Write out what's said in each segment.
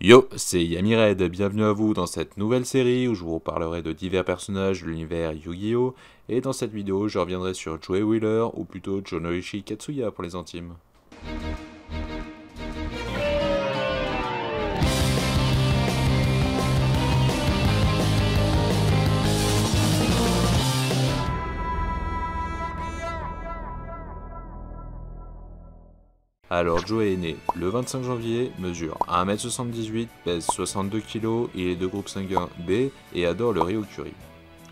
Yo, c'est Yamired, bienvenue à vous dans cette nouvelle série où je vous parlerai de divers personnages de l'univers Yu-Gi-Oh! Et dans cette vidéo, je reviendrai sur Joey Wheeler, ou plutôt Jonoichi Katsuya pour les intimes. Alors Joey est né le 25 janvier, mesure 1m78, pèse 62 kg, il est de groupe sanguin B et adore le Ryukuri.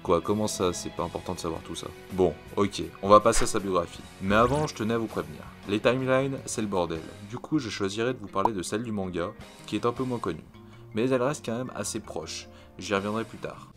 Quoi, comment ça, c'est pas important de savoir tout ça. Bon, ok, on va passer à sa biographie. Mais avant, je tenais à vous prévenir. Les timelines, c'est le bordel. Du coup, je choisirais de vous parler de celle du manga, qui est un peu moins connue. Mais elle reste quand même assez proche. J'y reviendrai plus tard.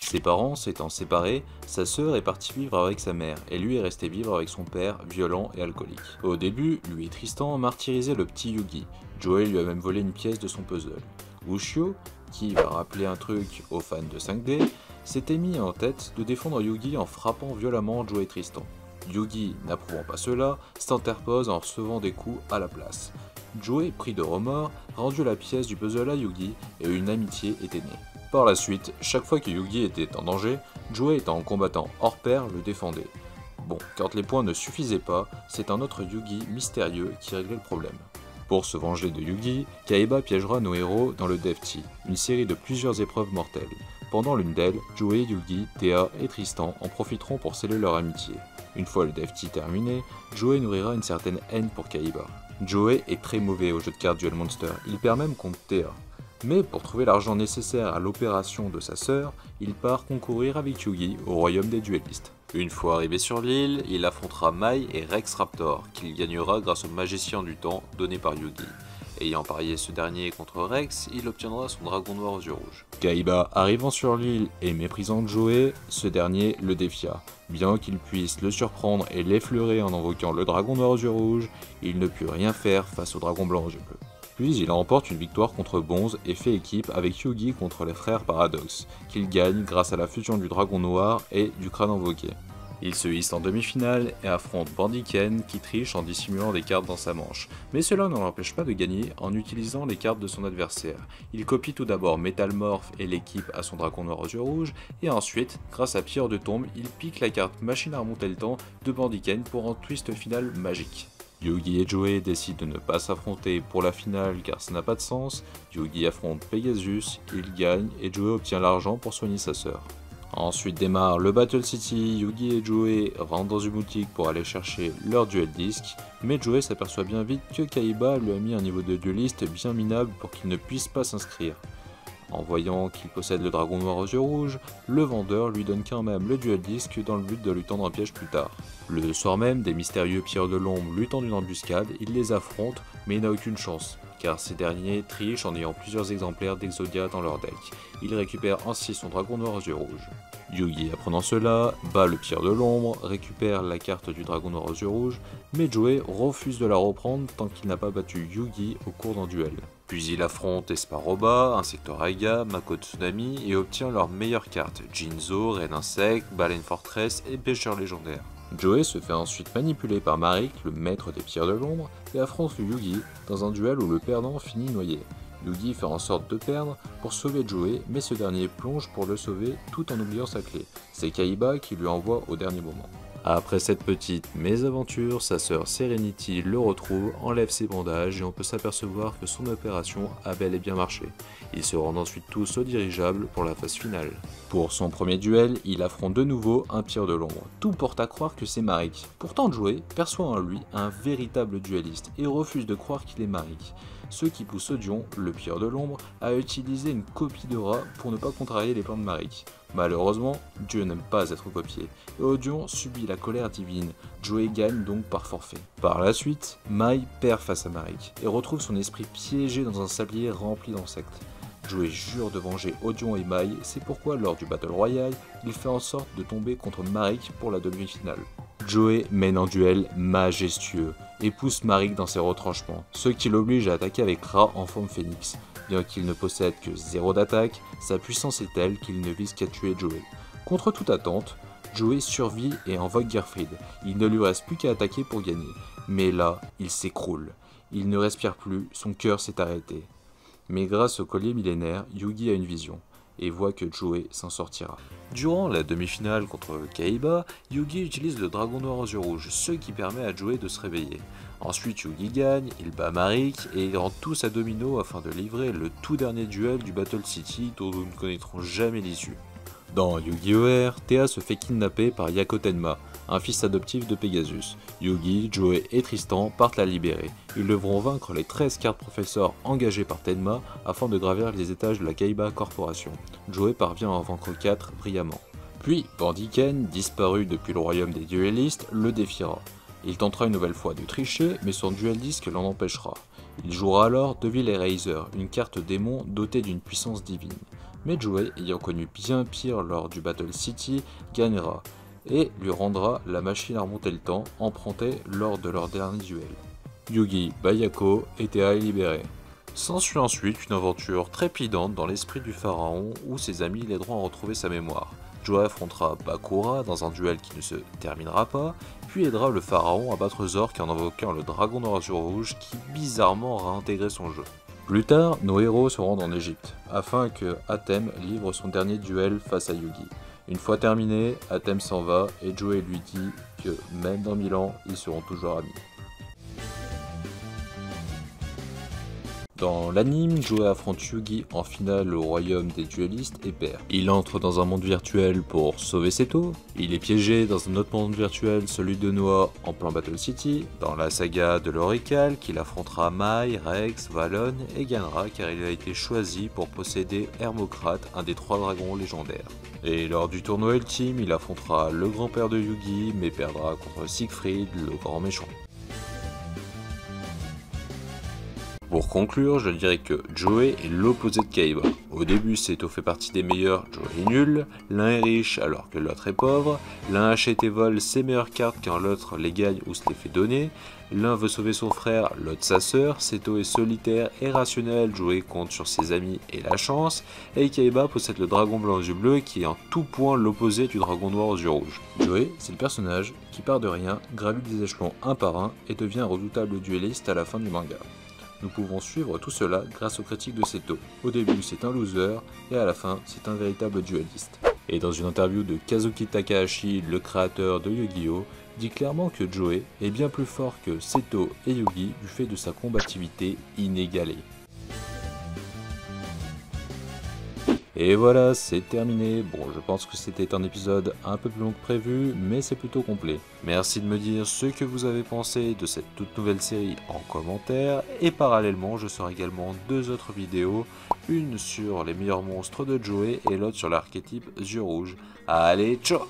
Ses parents s'étant séparés, sa sœur est partie vivre avec sa mère et lui est resté vivre avec son père, violent et alcoolique. Au début, lui et Tristan martyrisaient le petit Yugi. Joey lui a même volé une pièce de son puzzle. Ushio, qui va rappeler un truc aux fans de 5D, s'était mis en tête de défendre Yugi en frappant violemment Joey et Tristan. Yugi, n'approuvant pas cela, s'interpose en recevant des coups à la place. Joey, pris de remords, rendu la pièce du puzzle à Yugi et une amitié était née. Par la suite, chaque fois que Yugi était en danger, Joey étant en combattant hors pair le défendait. Bon, quand les points ne suffisaient pas, c'est un autre Yugi mystérieux qui réglait le problème. Pour se venger de Yugi, Kaiba piégera nos héros dans le Death Tea, une série de plusieurs épreuves mortelles. Pendant l'une d'elles, Joey, Yugi, Théa et Tristan en profiteront pour sceller leur amitié. Une fois le Death Tea terminé, Joey nourrira une certaine haine pour Kaiba. Joey est très mauvais au jeu de cartes Duel Monster, il perd même contre Théa. Mais pour trouver l'argent nécessaire à l'opération de sa sœur, il part concourir avec Yugi au royaume des duellistes. Une fois arrivé sur l'île, il affrontera Mai et Rex Raptor, qu'il gagnera grâce au magicien du temps donné par Yugi. Ayant parié ce dernier contre Rex, il obtiendra son dragon noir aux yeux rouges. Kaiba arrivant sur l'île et méprisant Joey, ce dernier le défia. Bien qu'il puisse le surprendre et l'effleurer en invoquant le dragon noir aux yeux rouges, il ne put rien faire face au dragon blanc aux yeux bleus. Puis il remporte une victoire contre Bonze et fait équipe avec Yugi contre les frères Paradox, qu'il gagne grâce à la fusion du dragon noir et du crâne invoqué. Il se hisse en demi-finale et affronte Bandiken qui triche en dissimulant des cartes dans sa manche, mais cela ne l'empêche pas de gagner en utilisant les cartes de son adversaire. Il copie tout d'abord Metalmorph et l'équipe à son dragon noir aux yeux rouges, et ensuite, grâce à Pierre de Tombe, il pique la carte Machine à remonter le temps de Bandiken pour un twist final magique. Yugi et Joey décident de ne pas s'affronter pour la finale car ça n'a pas de sens. Yugi affronte Pegasus, il gagne et Joey obtient l'argent pour soigner sa sœur. Ensuite démarre le Battle City, Yugi et Joey rentrent dans une boutique pour aller chercher leur duel disque, mais Joey s'aperçoit bien vite que Kaiba lui a mis un niveau de dueliste bien minable pour qu'il ne puisse pas s'inscrire. En voyant qu'il possède le dragon noir aux yeux rouges, le vendeur lui donne quand même le duel disque dans le but de lui tendre un piège plus tard. Le soir même, des mystérieux pierres de l'ombre lui tendent une embuscade, il les affronte, mais il n'a aucune chance, car ces derniers trichent en ayant plusieurs exemplaires d'Exodia dans leur deck. Il récupère ainsi son dragon noir aux yeux rouges. Yugi, apprenant cela, bat le pierre de l'ombre, récupère la carte du dragon noir aux yeux rouges, mais Joey refuse de la reprendre tant qu'il n'a pas battu Yugi au cours d'un duel. Puis il affronte Esparoba, Insector Aiga, Mako Tsunami et obtient leurs meilleures cartes, Jinzo, Reine Insect, Baleine Fortress et Pêcheur légendaire. Joey se fait ensuite manipuler par Marik, le maître des pierres de l'ombre, et affronte Yugi dans un duel où le perdant finit noyé. Yugi fait en sorte de perdre pour sauver Joey, mais ce dernier plonge pour le sauver tout en oubliant sa clé. C'est Kaiba qui lui envoie au dernier moment. Après cette petite mésaventure, sa sœur Serenity le retrouve, enlève ses bandages et on peut s'apercevoir que son opération a bel et bien marché. Ils se rendent ensuite tous au dirigeable pour la phase finale. Pour son premier duel, il affronte de nouveau un pierre de l'ombre. Tout porte à croire que c'est Marik. Pourtant Joey perçoit en lui un véritable dueliste et refuse de croire qu'il est Marik. Ce qui pousse Odion, le pierre de l'ombre, à utiliser une copie de rat pour ne pas contrarier les plans de Marik. Malheureusement, Dieu n'aime pas être copié, et Odion subit la colère divine, Joey gagne donc par forfait. Par la suite, Mai perd face à Marik, et retrouve son esprit piégé dans un sablier rempli d'insectes. Joey jure de venger Odion et Mai, c'est pourquoi lors du Battle Royale, il fait en sorte de tomber contre Marik pour la demi-finale. Joey mène un duel majestueux, et pousse Marik dans ses retranchements, ce qui l'oblige à attaquer avec Ra en forme phénix. Bien qu'il ne possède que 0 d'attaque, sa puissance est telle qu'il ne vise qu'à tuer Joey. Contre toute attente, Joey survit et invoque Gerfried. Il ne lui reste plus qu'à attaquer pour gagner. Mais là, il s'écroule. Il ne respire plus, son cœur s'est arrêté. Mais grâce au collier millénaire, Yugi a une vision et voit que Joe s'en sortira. Durant la demi-finale contre Kaiba, Yugi utilise le dragon noir aux yeux rouges, ce qui permet à Joe de se réveiller. Ensuite Yugi gagne, il bat Marik et ils rentrent tous à domino afin de livrer le tout dernier duel du Battle City dont nous ne connaîtrons jamais l'issue. Dans Yu-Gi-Oh! R, Théa se fait kidnapper par Yako Tenma, un fils adoptif de Pegasus. Yugi, Joe et Tristan partent la libérer. Ils devront vaincre les 13 cartes professeurs engagés par Tenma afin de gravir les étages de la Kaiba Corporation. Joe parvient à en vaincre 4 brillamment. Puis, Bandit Ken, disparu depuis le royaume des duellistes, le défiera. Il tentera une nouvelle fois de tricher, mais son duel disque l'en empêchera. Il jouera alors Devil Eraser, une carte démon dotée d'une puissance divine. Mais Joe, ayant connu bien pire lors du Battle City, gagnera et lui rendra la machine à remonter le temps empruntée lors de leur dernier duel. Yugi, Bayako et Théa est libéré. S'ensuit ensuite une aventure trépidante dans l'esprit du pharaon où ses amis l'aideront à retrouver sa mémoire. Joe affrontera Bakura dans un duel qui ne se terminera pas, puis aidera le pharaon à battre Zork en invoquant le dragon noir sur rouge qui bizarrement aura intégré son jeu. Plus tard, nos héros se rendent en Égypte, afin que Atem livre son dernier duel face à Yugi. Une fois terminé, Atem s'en va et Joe lui dit que même dans 1000 ans, ils seront toujours amis. Dans l'anime, Joe affronte Yugi en finale au royaume des duellistes et perd. Il entre dans un monde virtuel pour sauver Seto, il est piégé dans un autre monde virtuel, celui de Noah, en plein Battle City, dans la saga de l'Orical, qu'il affrontera Mai, Rex, Valon et gagnera car il a été choisi pour posséder Hermocrate, un des 3 dragons légendaires. Et lors du tournoi ultime, il affrontera le grand-père de Yugi, mais perdra contre Siegfried, le grand méchant. Pour conclure, je dirais que Joe est l'opposé de Kaiba. Au début, Seto fait partie des meilleurs, Joe est nul, l'un est riche alors que l'autre est pauvre, l'un achète et vole ses meilleures cartes quand l'autre les gagne ou se les fait donner, l'un veut sauver son frère, l'autre sa sœur, Seto est solitaire et rationnel, Joe compte sur ses amis et la chance, et Kaiba possède le dragon blanc aux yeux bleus qui est en tout point l'opposé du dragon noir aux yeux rouges. Joe, c'est le personnage qui part de rien, gravit des échelons un par un et devient un redoutable duelliste à la fin du manga. Nous pouvons suivre tout cela grâce aux critiques de Seto. Au début, c'est un loser, et à la fin, c'est un véritable dueliste. Et dans une interview de Kazuki Takahashi, le créateur de Yu-Gi-Oh!, dit clairement que Joe est bien plus fort que Seto et Yugi du fait de sa combativité inégalée. Et voilà, c'est terminé. Bon, je pense que c'était un épisode un peu plus long que prévu, mais c'est plutôt complet. Merci de me dire ce que vous avez pensé de cette toute nouvelle série en commentaire, et parallèlement, je sors également 2 autres vidéos, une sur les meilleurs monstres de Joe et l'autre sur l'archétype yeux rouges. Allez, ciao!